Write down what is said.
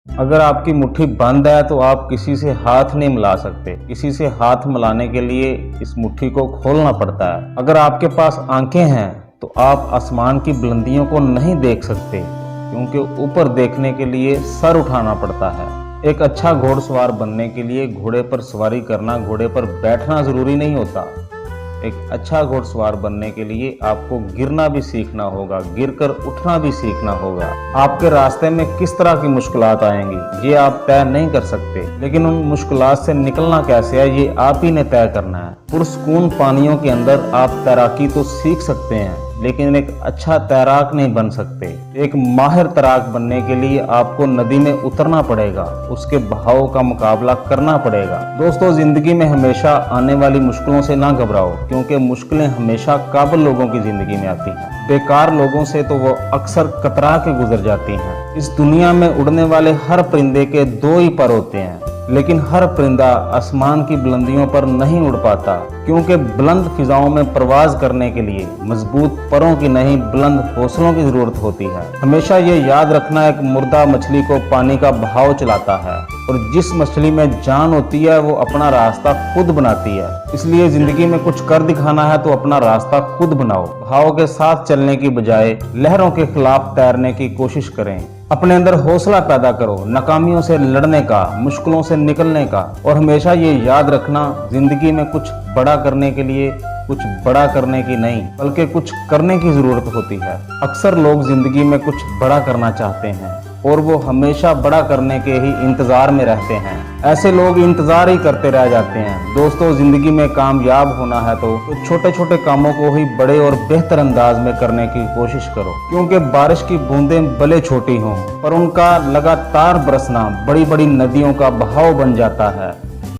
अगर आपकी मुट्ठी बंद है तो आप किसी से हाथ नहीं मिला सकते। किसी से हाथ मिलाने के लिए इस मुट्ठी को खोलना पड़ता है। अगर आपके पास आंखें हैं तो आप आसमान की बुलंदियों को नहीं देख सकते, क्योंकि ऊपर देखने के लिए सर उठाना पड़ता है। एक अच्छा घोड़सवार बनने के लिए घोड़े पर सवारी करना, घोड़े पर बैठना जरूरी नहीं होता। एक अच्छा घोड़सवार बनने के लिए आपको गिरना भी सीखना होगा, गिरकर उठना भी सीखना होगा। आपके रास्ते में किस तरह की मुश्किलात आएंगी ये आप तय नहीं कर सकते, लेकिन उन मुश्किलात से निकलना कैसे है ये आप ही ने तय करना है। पुरसकून पानियों के अंदर आप तैराकी तो सीख सकते हैं, लेकिन एक अच्छा तैराक नहीं बन सकते। एक माहिर तैराक बनने के लिए आपको नदी में उतरना पड़ेगा, उसके बहाव का मुकाबला करना पड़ेगा। दोस्तों, जिंदगी में हमेशा आने वाली मुश्किलों से ना घबराओ, क्योंकि मुश्किलें हमेशा काबिल लोगों की जिंदगी में आती हैं। बेकार लोगों से तो वो अक्सर कतरा के गुजर जाती हैं। इस दुनिया में उड़ने वाले हर परिंदे के दो ही पर होते हैं, लेकिन हर परिंदा आसमान की बुलंदियों पर नहीं उड़ पाता, क्योंकि बुलंद फिजाओं में प्रवास करने के लिए मजबूत परों की नहीं, बुलंद हौसलों की जरूरत होती है। हमेशा ये याद रखना, एक मुर्दा मछली को पानी का बहाव चलाता है, और जिस मछली में जान होती है वो अपना रास्ता खुद बनाती है। इसलिए जिंदगी में कुछ कर दिखाना है तो अपना रास्ता खुद बनाओ। बहाव के साथ चलने की बजाय लहरों के खिलाफ तैरने की कोशिश करें। अपने अंदर हौसला पैदा करो, नाकामियों से लड़ने का, मुश्किलों से निकलने का। और हमेशा ये याद रखना, जिंदगी में कुछ बड़ा करने के लिए कुछ बड़ा करने की नहीं, बल्कि कुछ करने की जरूरत होती है। अक्सर लोग जिंदगी में कुछ बड़ा करना चाहते हैं और वो हमेशा बड़ा करने के ही इंतजार में रहते हैं। ऐसे लोग इंतजार ही करते रह जाते हैं। दोस्तों, जिंदगी में कामयाब होना है तो छोटे छोटे कामों को ही बड़े और बेहतर अंदाज में करने की कोशिश करो, क्योंकि बारिश की बूंदें भले छोटी हों पर उनका लगातार बरसना बड़ी बड़ी नदियों का बहाव बन जाता है।